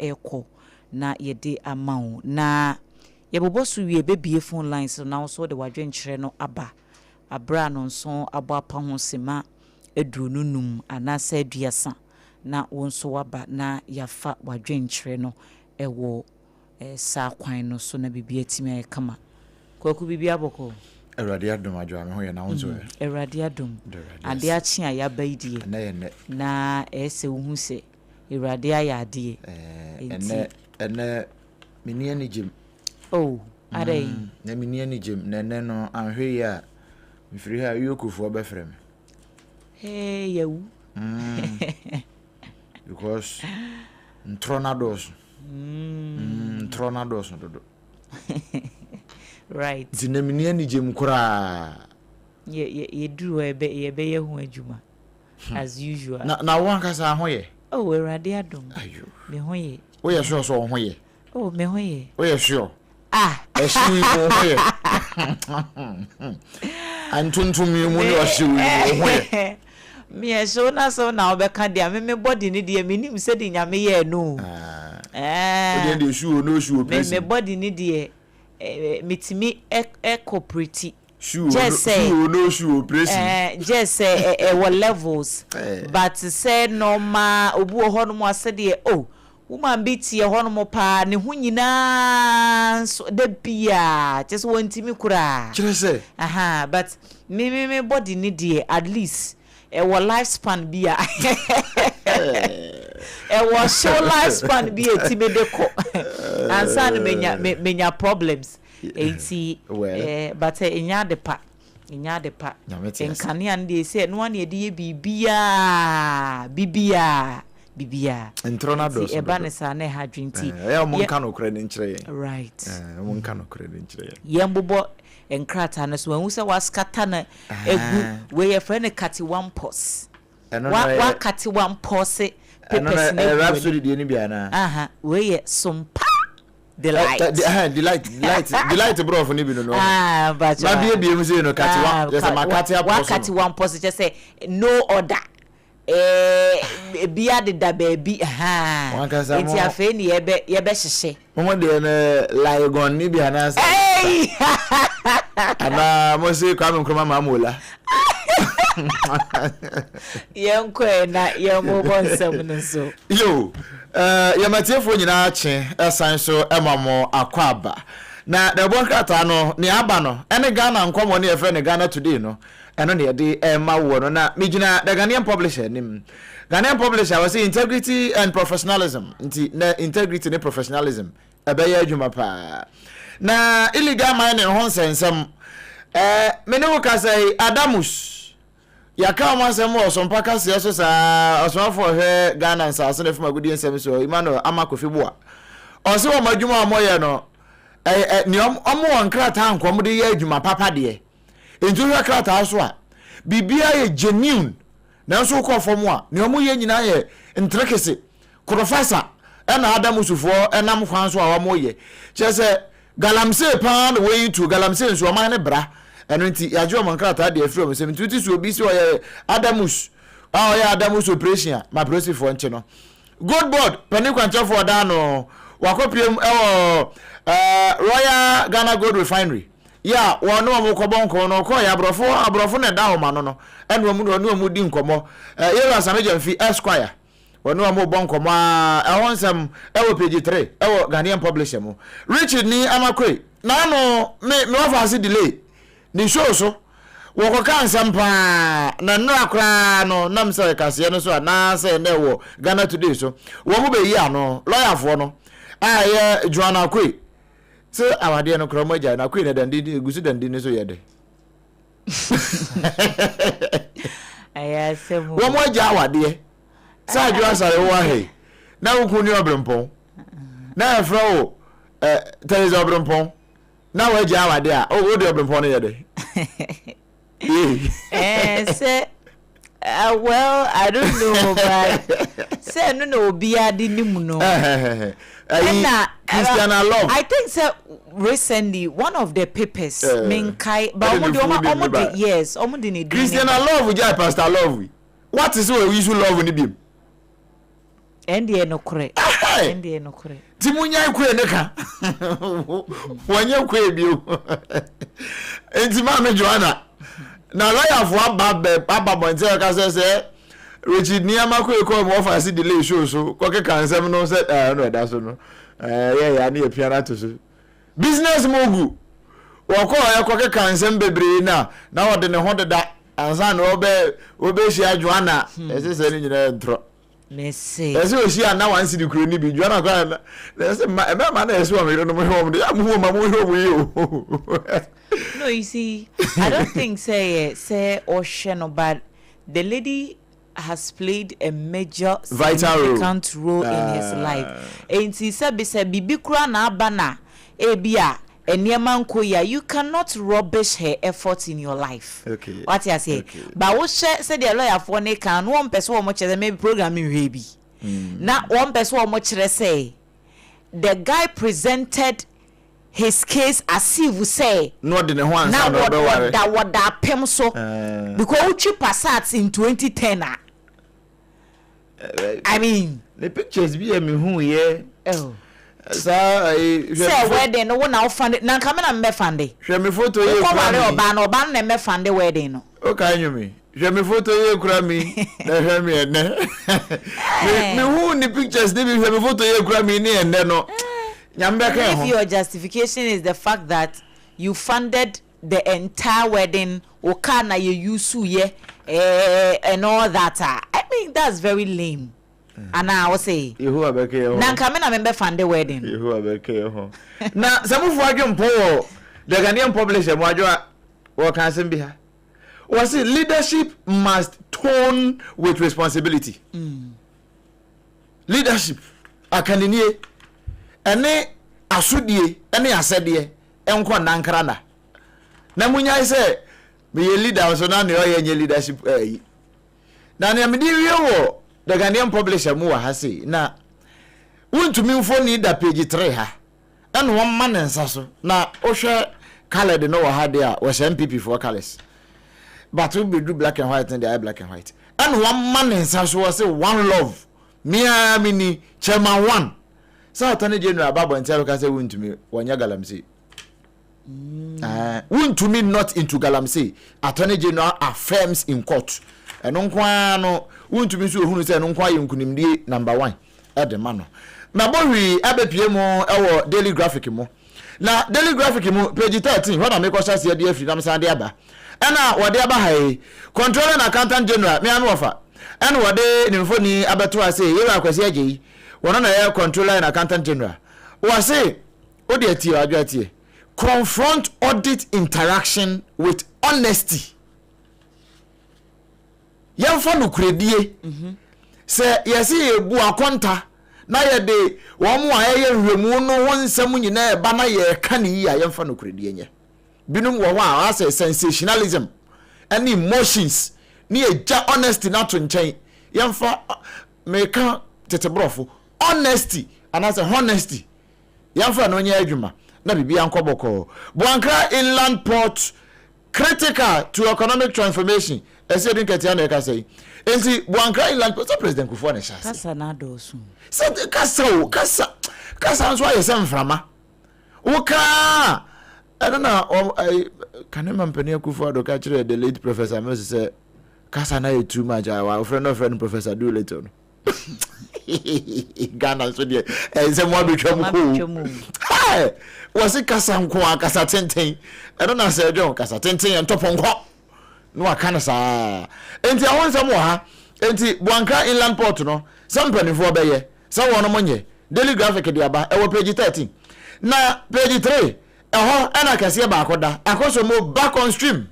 eko na yede amount na yebobo so wie bebie phone lines na so de wadwenkyere no aba abra no nso abo apa ho sema edrununum anasa aduasa na wonso waba na yafa wadwenkyere no ewo sa kwan no so na bibia time kama kwaku bibia boko Eradi adom adwa me ho ye na wonso Eradi adom ade achi a yaba idie na ese wo se Eradi ayade ene mini ani jim are na mini ani jim na ne no anhwe ya mfiri ha yokufo be frem hey yewu because Tronados dodo right zinamini ani jim kura ye duru ye be ye ho adwuma as usual na won kasa ho ye Eradi adom ayo me ho ye wo ye sure so ho ye me ho ye wo ye sure eshui ho ye antuntumi mu ni oshiwi ho ye me so na obeka dia me body ni dia menim se di nyame ye no o de shoe no shoe place me body ni dia mitimi cooperative shoe no shoe place just say what levels but say normal obu ho no mo ase de woman beat ye ho no mo pa ne ho nyina so de bia just wantimi kura kire say but me body ni dia at least what lifespan bia was show lifespan bia timedeko ansa no menya problems but inya de pa enkane ande say no ane de bibia Entronados e banesa na ha dwinti mon ka no kra ni nkyere right mon ka no kra ni nkyere yembobo enkrata na so hu se waskata na egu we ye friend kati one pos wa kati one pos papers na rhapsody de ni bia na we ye Sompa delight bro for ni bi no but na bia mu say no kati one just ma kati apos wa kati one pos just say no order bia de da baby enti afa ni ye be hyehye mo de na laigon ni bia na say ana mo say kwa me nkroma ma mola yenkwe na yemo bonsam no so yo yamatiefo nyina ache esan so emamo akwaba na the bonkrata no ne aba no ene Ghana nkomo ne efe ne Ghana today no eno ne de ma wo no na mejina the Ghanaian publisher nim Ghanaian publisher was integrity and professionalism nti na integrity ne professionalism abeye adwuma pa na illegal mining ho sensem mene wo ka say Adamus yaka masem wo Sompa kase so sa osmafo he Ghana nsa ne fuma gudi nsem so Emmanuel Amakofibua o se wo madwuma amoye no ni omo nkrata nkom de ye adwuma papa de enju hwe krata so a bibia ye genuine na so ko fom a ni omo ye nyina ye ntrekese professor na Adamusufo enam kwan so a omo ye chese galamse pan we to galamse nso oman ne bra eno nti yajo omo nkrata de afro mesem tuti so obi si o ye Adamus Adamus operation ma process for nche no good board pani kwancho for da no wakopiem Royal Ghana Gold Refinery ya wono mo kobonko no ko ya abrofo na da homa no eno mu di nkomo yero asameja mfi Esquire wono mo bonko ma ehonsem ewo page 3 ewo Ghanaian publisher mo Richard ni Amakwe na no me offer delay ni show so wo kan sampa na no akra no nam se kase no so na se na wo Ghana today so wo mo be yi ano lawyer fo no aye Joanna Akwe so awade no kromo ja na Akwe na dandi egusu dandi ne so yede aya semu wo mo ja awade sa Adwoa Asare wo he na wo kunu Obrempong na afra wo Teresa Obrempong na wo ja awade a o de Obrempong ne yede say well I don't know but say no bia di nimu no Christian Love I think so recently one of the papers menkai but omo yes omo di ni Christian Love ja Pastor Love what is we issue love ni bim and no correct Ende no kore. Ti munya kwe ne ka. Wanya kwe bio. Enti ma me Joanna. Na lawyer for aba bonte ka say Richard Niama kwe mo offer si delay show so ko ke kan sem no say no da so no. Yeah na e piano to so. Business mogu. Wako ya ko ke kan sem bebre na wo de ne ho de da ansa na obe shi Joanna. Ese se ni nyina ntro. Nese. Ese o shi ana wan si di kuro ni bi Joanna kwa na ese ma na ese o me no mo hom de amu ma mo hom yi. No, you see, I don't think say Ocean, but the lady has played a major significant role in his life. And he said, "Bibi kura na abana ebia eniema nkoya. You cannot rubbish her efforts in your life." Okay. What you say? Okay. But what said the lawyer for ne can one person or much maybe programming baby. Now one person or much say the guy presented his case as if we say no de ne ho ansa now no be ware what that pem so because uchi passat in 2010 I mean the pictures be me hu ye oh say wedding no one now fund na camera me fund hwe me photo ye kura mi oba na me fund wedding no o kan yu me hwe me photo ye kura mi na hwe me ene me hu ni pictures ni hwe me photo ye kura mi ni ene no. If your justification is the fact that you funded the entire wedding, okana you ye and all that, I mean that's very lame. And I will say, you who are back here. Nankamena member fund the wedding. You who are back here. Now, some of what you poor, the Ghanaian publisher, what can be her? Was it leadership must tone with responsibility? Leadership, I can ene asudie ene asede enko nankra na munya say me leader so na ne oye leadership na ne me di wo the Ghanaian publisher mu wa ha say na wuntumi mfoni da page 3 ha ene won ma ne nsa so na ohwe colored no wa ha de a wo MPP for colors but we be do black and white and they are black and white ene won ma ne nsa so say one love me amini chairman 1 so attorney general babo ntero ka say wuntumi wonya galamsey wuntumi not into galamsey attorney general affirms in court eno nkwa no wuntumi so ohunu say eno nkwa ye nkunimdie number 1 e de ma no na bohwi abepie mu ewo daily graphic mu na daily graphic mu page 13 when am ko shase de afri nam san de aba ena wode aba hai controller and accountant general me anu ofa ena wode nimfoni abeto ase ye akwasi agei one na air controller and accountant general was say odiati adwatie confront audit interaction with honesty yamfa no kredie say yesi ebu akonta na ye de wo mu aye hwemu no wonsam nyina e ba na ye ka ne yi yamfa no kredie nye binum wo wa ase sensationalism and emotions ni eja honesty na to nchen yamfa meka tetebrofo honesty and as a honesty yamfa no nya adwuma na bibia nkoboko Buankra inland port critical to economic transformation ese din ketia na ka say enti Buankra inland port president Kufuor ne shase kasa na do so se kasa nso aye sem frama uka I don't know can you company Kufuor do ka kire the late professor Moses say kasa na e too much our friend professor do later Ghana so dey say mo betwam ko hey was it kasa nko akasa tenten I don't know say John kasa tenten en toponko no aka na saa enti awon sam wo ha enti Buankra inland port no sampani fo beye sa wono monye daily graphic dey aba e wo page 13 na page 3 eho ana kase ba akoda akoso mo back on stream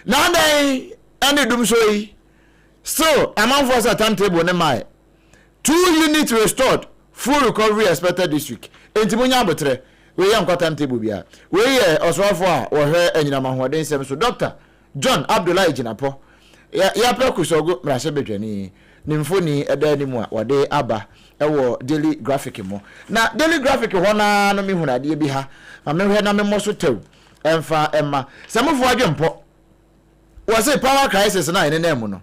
na dai ani dum so yi still amount for a timetable ne mai 2 units restored, full recovery expected this week. Entimunya abotre, we yam timetable bia. We ye oswafo a wo hwe anyina mahoden sem so Dr. John Abdullahi Jinapo. Ya prekusogo mrashe bedwani. Nimfoni eda animu a wode aba ewo daily graphic mo. Na daily graphic ho na no mehuna de bi ha. Ma mehwe na memoso tew. Emfa emma. Samofo adwempo. We say power crisis na ene na mu no.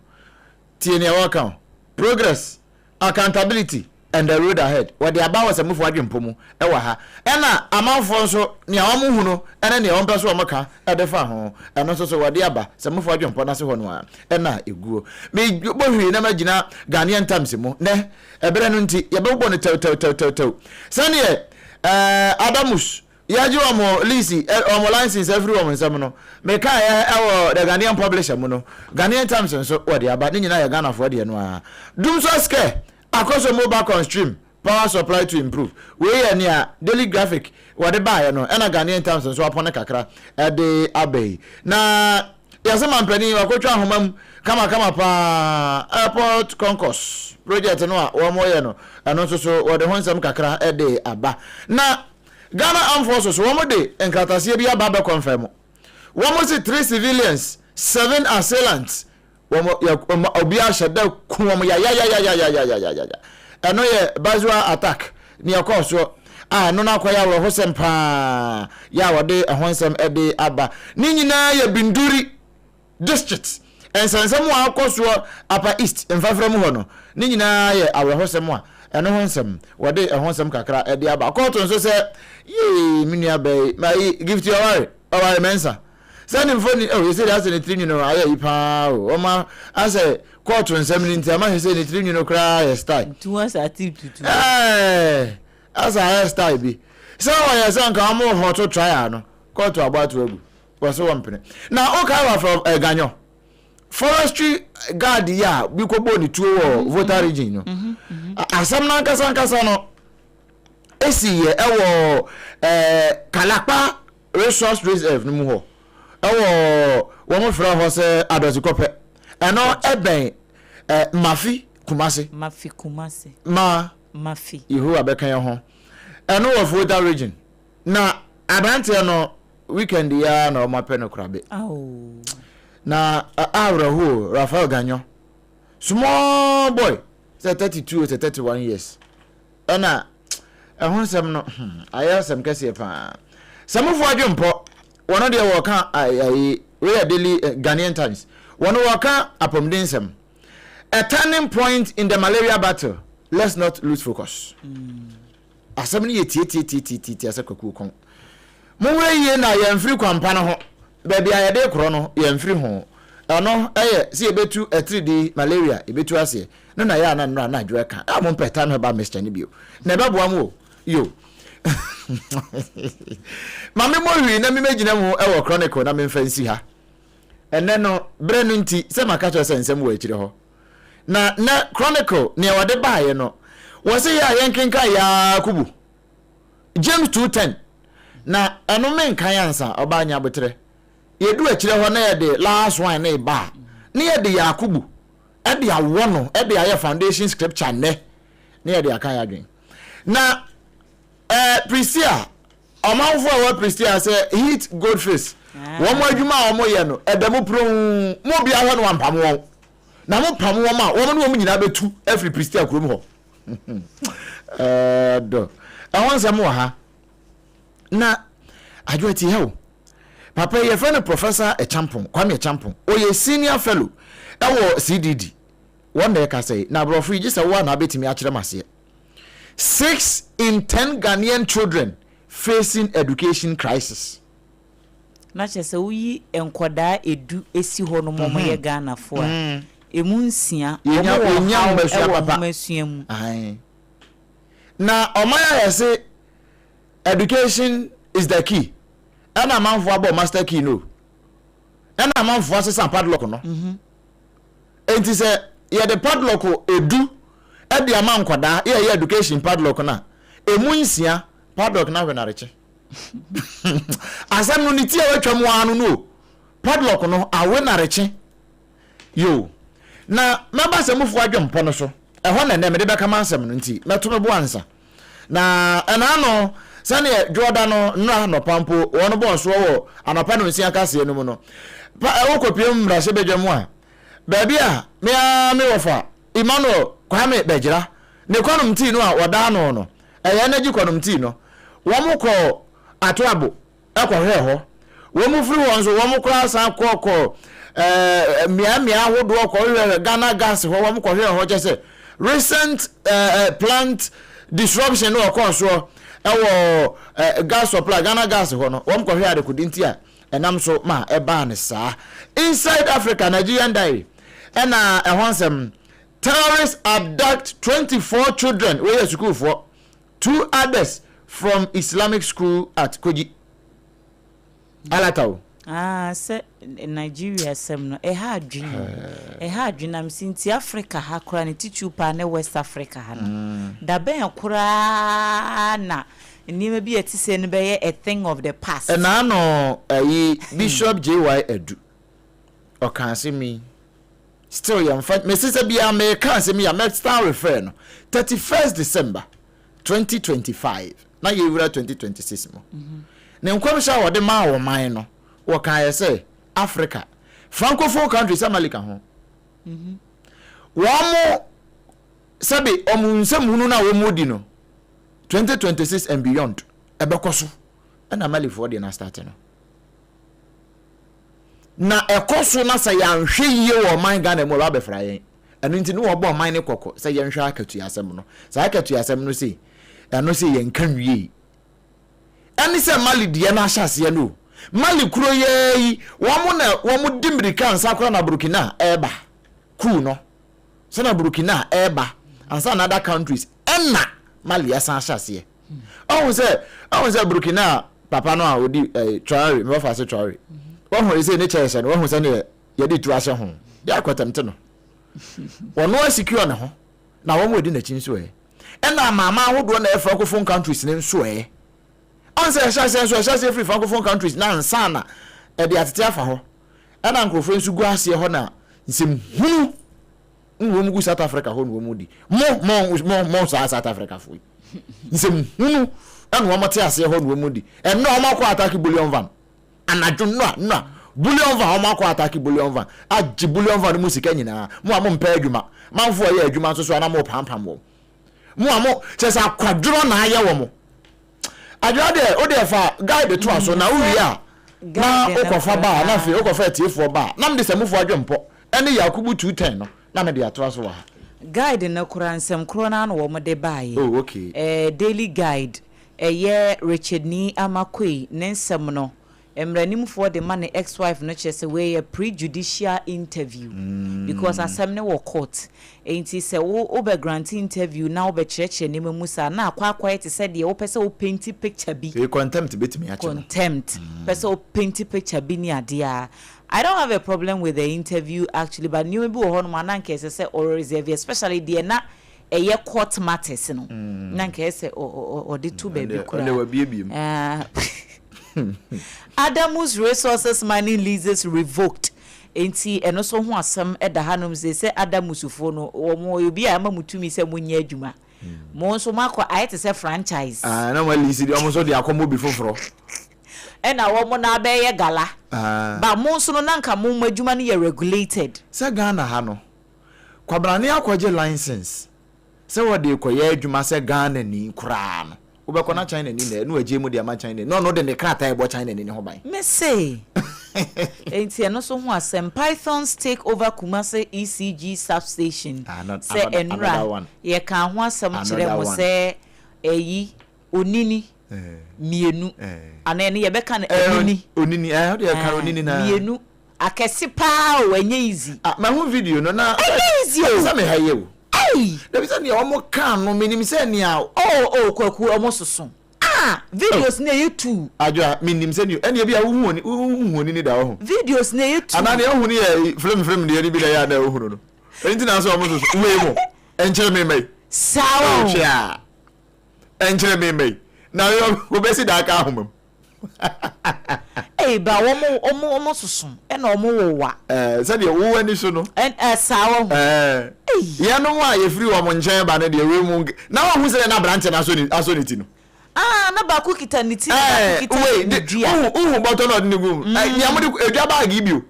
Tie ne waka. Progress, accountability, and the road ahead what the about was a move adwempo mu e wa ha na amanfo so ne awom hu no ene ne awom peso omaka e de fa ho eno so what the aba se move adwempo na se ho no a na eguo me bohwi na magina Ghanaian Times mu ne ebere no nti ye be bo ne tew sane Adamus yaji omo lisi omo license everyone nsem no me ka ewo the Ghanaian publisher mu no Ghanaian Times so what the aba ni nyina ye Ghana for de no a dum so scare across mobile on stream power supply to improve we near daily graphic what the buy no and a Ghanaian Times so upon kakra de abey na yase mampani wakotwa homam kama pa airport concourse project no a wo moye no eno so what the honsam kakra de aba na Ghana Armed Forces wo mo de enkratase bi aba be confirm wo mo see 3 civilians 7 assailants obi ashada kuom ya eno ye Adwoa attack ni akoso no na akoya wo hosem pa ya wode ehonsem ede aba ni nyina ya Binduri district ensensem wa akoso Upper East emfafrem ho no ni nyina ye awehosem a eno honsem wode ehonsem kakra ede aba koto so se ye minua bay my gift your worry mensa send him phone you say that's the thing aye ipa o ma I say court nsem ni ntia ma say the thing cry style towards active to as a style bi so why say nka mo hot trial no court about to egu was so one now okay from Ganyo forestry guard ya bi ko bo ni tuo voter region no asam na nkasa no esi ye ewo Kalakpa resource reserve no mu ho ewo wo mo fra ho se adozi kope eno eben mafi kumase ihu abekan ye ho eno wo voter region na abante no weekend ya na o mape no krabe na awrahu Rafael Ganyo small boy say 32 to 31 years ana ehonsem no ayasem kase pa samufo adwempo wono de wo ka we daily Ghanaian Times wono wo ka apomdensem a turning point in the malaria battle, let's not lose focus. Asem ni yeti asakwaku kon mo we ye na ye mfiri kwampa no ho baby ayade kro no ye mfiri ho ano eye si ebetu 3D malaria ebetu ase no na ya na na adwo ka amon peta no ba mr ni bio na be boa mo yo mame mo wi na me magina mu e wo chronicle na me mfansi ha enne no bre no nti se maka cho sensem wo akire ho na chronicle ne wade baaye no wo se ya yenkenka ya kubu James 2:10 na eno men kan ansa oba anya botre yedu akire ho na ye de last one na ba na ye de Yakubu e de awo no e de aye foundation scripture ne ye de akan ya dwen na Priscilla omanfo a wa Priscilla say hit goldface wo mo adwuma wo mo ye no e da mo pro mo bia ho no ampam wo na mo pam wo ma wo no mo nyina betu every Priscilla krom ho do awonsa mo ha na adwati he papa ye friend professor Echampon Kwame Echampon oye senior fellow ewo CDD one day ka say na bro free just one na betimi a kire mase 6 in 10 Ghanaian children facing education crisis. Na chese uyi enkoda edu esi ho no momo ye Ghana fo a emunsia enya mbasua papa na omaya ya say education is the key ana manfo abo master key no ana manfo asesa padlock no enti say ye the padlock edu e de ama nkoda ye education padlock na emunsia padlock na wenareche asam no niti e watwa mu anu no padlock no awenareche yo na maba semufo adwempo no so eho na ne me de beka mansem no nti meto me bo ansa na ena no sane Jordan no nra no pampo wono bo so wo anapa no nsia kase no mu no pa e wokopiem mrase bedwam a baabi a me wofa Emmanuel Kwame Bejira ne kwanom ti no a woda no no eye na gi kwanom ti no wo mo ko atoabo ekwohwe ho wo mo firi won so wo mo kra san kokko mia hodo ko Ghana gas ho wo mo kohwe ho je se recent plant disruption no course so gas supply Ghana gas ho no wom ko hwe ade kudinti a enam so ma eba ne saa inside Africa Nigerian diary na ehonsem terrorists abduct 24 children wey are school for 2 others from Islamic school at Koji Alatao se Nigeria sem no ha adwin am sinti Africa ha kora ne tichupa ne West Africa ha no da ben kora na nima bi etise ne be a thing of the past na no Bishop JY Edu o kan se mi still yam fight me sister bia me kan se mi ya me start refer no 31st December 2025 na ye wura 2026 mo ne nkwam sha wo de ma wo man no wo kan say Africa francophone countries America ho wo mo sabi omunsem hunu na wo modi no 2026 and beyond ebekoso na Mali for the na start no na ekoso na say yanhwe yie wo man Ghana mo ba befra yen enu nti no wo bo man ne kokko say yanhwe akatu asem no say akatu asem no say eno say yen kan wie eni say Mali de na ahase no Mali kuro ye wo mo dimirika ansa kora na Burkina eba ku no so na Burkina eba ansa na other countries enna Mali asan ahase oh say Burkina papa no a odi Traore me fa se Traore wo say ne chese no wo say ne ye di tu ahye ho ya kwatamte no wono asecure ne ho na wo mo di na chin so enna mama ahodo na efra ko phone countries ne so say ahye free francophone countries na nsana e de atete afa ho enna nkrofo nsu gu ase ho na nsem hunu nwo mu gu South Africa ho nwo mu di mo South Africa fo nsem hunu enwo wo mate ase ho nwo mu di enno o makọ attack bullion van anadwo no bullion van o makọ attack bullion van agi bullion van mu sika nyina mo amompa adwuma manfo ye adwuma so so na mo pampam mo amo chese akwadworo na aye wo mo adwade o de fa guide to aso na uri a na okofa ba na fe okofa tiefo ba na mde semufo adwempo ene Yakubu 210 no na me de ato aso wa guide na kuransem krona no wo mo de baaye oh okay daily guide ye Richard ni amakoi nensem no emranim for the man ex-wife no chese we a prejudicial interview because asem ne wo court enti se wo be grant interview na wo be cheche ne mamusa na akwa it said de wo pese wo paint picture bi contempt betimi a contempt pese wo paint picture bi ni ade a I don't have a problem with the interview actually, but new bi wo ho no mananke se or reserve especially the na eye court matters no nanke se o de two baby kura ne wa biebiem Adamus resources mining leases revoked. Enti eno so ho asem eda hanom se Adamusufo no wo obi a ma mutumi se munye adwuma. Mo nso makọ ayete se franchise. Na wa lease di omo so di akomo bi foforo. Na wo mo na abeye gala. Ba mo nso no nanka mo adwuma no ye regulated. Se Ghana ha no. Kwabrane akwaje license. Se wo de koye adwuma se Ghana ni kura no. Ubeko na China ni na no agye mu de ama China no de ne krata ebo China ni ho ban me say enti eno so ho asem pythons take over Kumasi ECG substation say enra ye kan ho asem kire mo say eyi onini mienu ana ne ye beka na onini o de kan onini na mienu akese pa o enye easy ma ho video no na easy o sa me haye o hey there is any omo kan no minim say ni a kwaku omo soso videos na YouTube adwa minim say ni ene bia hu ni da ho videos na YouTube ana ne hu ni film de ni bi da ya na hu no enti na so omo soso we mo enchere me mai sawo chia enchere me mai na yo be si da ka ahomam ba omo soso ena omo wowa say de wo ani so no sawo ya no wa ye free omo nchen ba ne de we mu na wa hu say na branch na aso ni ti no na ba ku kita ni ti ba ku kita dua bottle of ni gum ya mo de edua bag ibio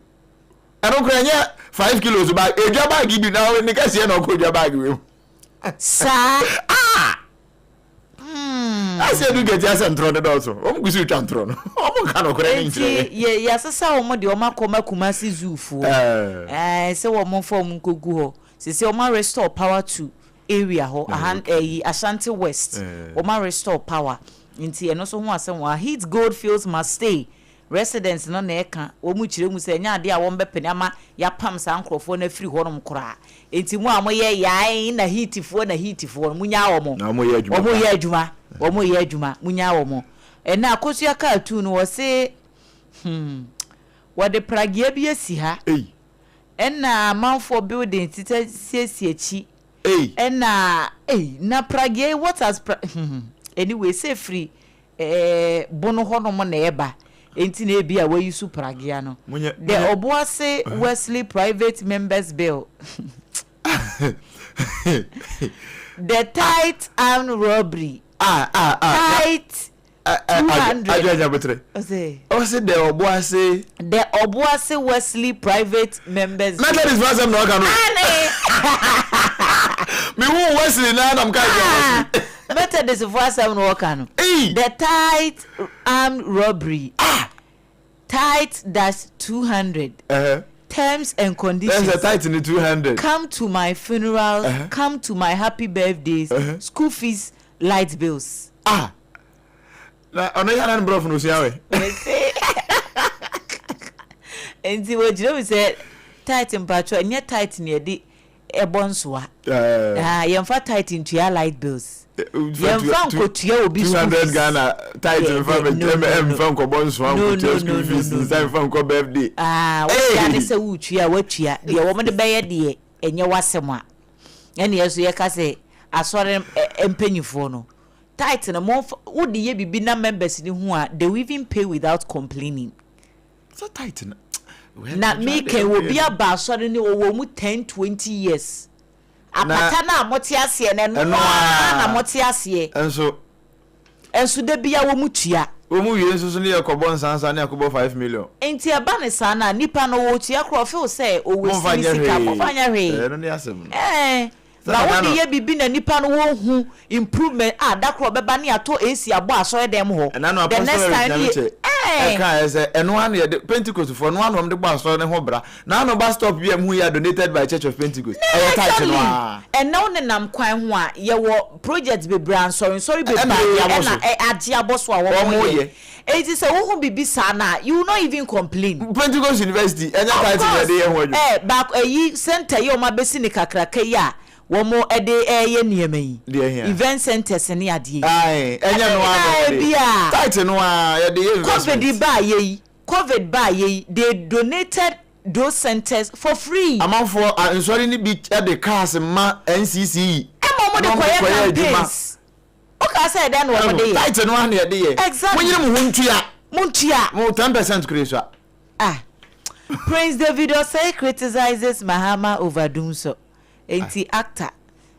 eno kra nya 5 kilos bag edua bag ibio na ni ka sie na ko edua bag we sa I said you get your centron also. Omo gusu twantron. Omo ka no kra ni nchire. Ya sesa omo de omo akoma Kumasi Zoo fu. Se omo form nkogu ho. Se omo restore power to area ho Ashanti West oma restore power nti eno so ho asem wa heat gold fields must stay residents no na eka omu kire mu se nya ade a won bepene ama ya pam sa nkrofo na free honom kora enti mu amoye yae na heatifo mu nya wo mo omo ye adwuma mu nya wo mo ena akosu aka atu no wo se wade pragia bi asi ha ena manfo building tita siesie chi ena na pragia what has anyway say free bono honom na eba enti na bia we use pragia no the Adwoa Asare Wesley private members bill the tight armed robbery tight 200 the Adwoa Asare Wesley private members bill that is what I'm not gonna me who Wesley na am ka better this first time no can the tight armed robbery tight dash 200 terms and conditions. There's a tight in the 200. Come to my funeral, come to my happy birthdays, school fees, light bills. Na ono ya nan bro funu siawe. And see what you said tight in patro and yet tight near the ebonswa. Yemfa tight into your light bills. Yemfa ko tua obi 200 Ghana tight in fam ko bonswa ko tua school fees inside fam ko birthday. What ya say wutua watua de wo de beye de enye wasem a. Ene yeso ye ka say asore empanyifo no. Tight na mo wo de ye bibi na members ni hu a they will even pay without complaining. So tight na me can will be about asore ni wo mu 10-20 years. Apata na amoti ase na no na amoti ase enso de bia wo mutua wo mu wie enso so ne yakobo nsansa ne yakobo 5 million enti aba ne sana nipa no wo tua kro feel say o we sika mo fanya hwe no ne asem na wo de ye bibi na nipa no wo hu improvement da kro beba ne ato AC abo asore dem ho the next time eka ese eno anu ye Pentecost for no anu de gba asore ne ho bra na anu ba stop bi am hu ya donated by Church of Pentecost tight no and now ne nam kwan ho a ye wo project be brand sorry be ba na age aboso a wo ye it is a wo bibi sana you will not even complain Pentecost University enya tight ye de ye ho adwo back center ye o ma besi ni kakraka ya womo ede ye niema yi event centers ni ade enya no anu tight no a ye de COVID ba ye they donated those centers for free amount for insori ni bi the cars ma NCC mo de koye campaigns o ka say dan wo de tight no anu ye de ye exactly mo nyire mo ntua mo 10% kreswa Prince David Osei criticizes Mahama over doing so. Enti actor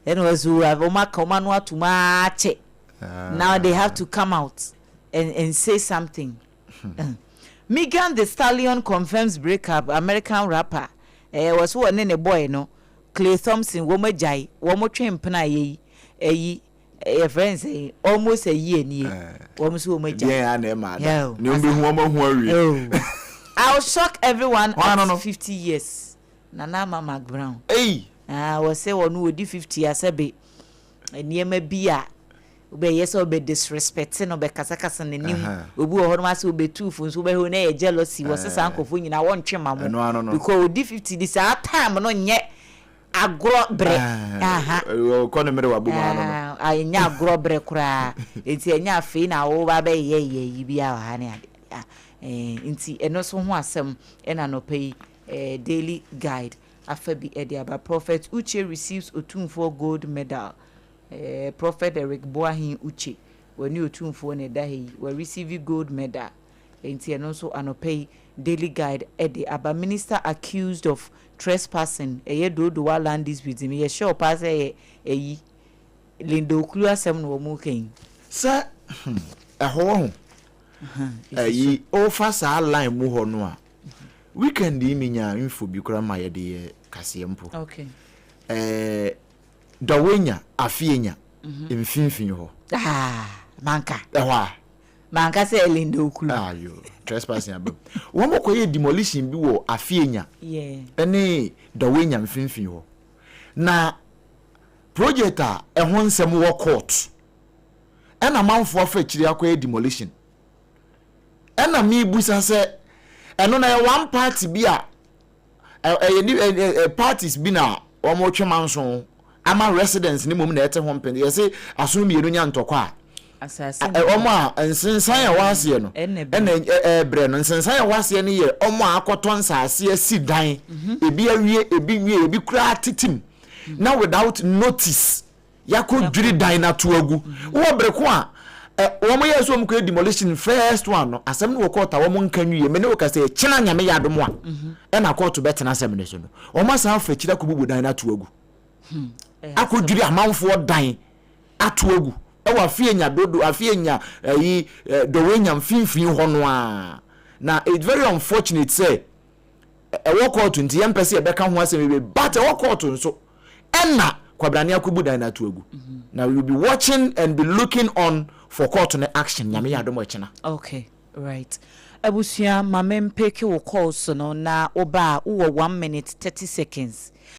and was who have no atumache. Now they have to come out and say something. Megan Thee Stallion confirms breakup. American rapper was one in a boy no Clay Thompson womo jai womo twempna yi friends say almost a year ni womo so womo jai ni mbi womo hu awie I'll shock everyone at 50 years Nana Mama Brown was say one who did 50 years a bit niema bia obe yeso obe disrespecting obe kasakasa nanim obu ho no ase obe two fun so obe ho na jealousy was say sankofo nyina won twema mo because odi 50 this time no nye agro bre ko ne mere wabu ma no anya agro bre kura enti anya afi na wo ba be ye bia wa ha ne ade enti eno so ho asem ena no pay daily guide afabi ediaba Prophet Uche receives Otumfo gold medal. Prophet Eric Boahin Uche when you Otumfo ne dahi we receive gold medal. Enti and also anopay daily guide ediaba minister accused of trespassing dodowa land dispute me ye sure pass eyi lindo klu asem no mu ken sa ho eyi o fa sa line mu ho no a weekend iminya info bi kura ma ye de kase mpo okay dawenya afienya mfinfin ho manka ehwa manka se elindo okulu ayo trespassing abem wo mo koye demolition bi wo afienya ene dawenya mfinfin ho na project a ɛho nsɛm wɔ court ɛna manfo afa akyiri akɔ demolition ɛna me busa sɛ ɛno na one party bi a parties bi na wɔn twe manso ama residents ne mom na ɛte ho mpɛn yɛ sɛ aso mmienu nya ntɔkɔ a ọmọ a nsensan ya wase no ɛna brɛ no nsensan ya wase no yɛ ɔmɔ a akɔtɔ nsase asi dan ebi awie ebi wie ebi kura titim na without notice yakɔ dwiri dan na to agu wo brɛ ko a wɔn yɛ so wɔn kɔ demolition first one no asɛm no wɔ kɔɔta wɔn nka nwie mene wɔ kasa kyena nyame yɛ adom a ɛna kɔɔto bɛtena asɛm no so no wɔn asan afa kyira kɔ bubu dan na to agu akɔ dwiri amanfoɔ dan ato agu ewa afie nya dodo afie nya dowe nya mfinfin ho no a na it's very unfortunate say ewo court nti yempese e beka ho asem be but ewo court nso enna kwabrane akobu dan na to agu now we will be watching and be looking on for court no action nyame ya domo china. Okay, right. Abusua mamempeke wo calls no na oba wo 1 minute 30 seconds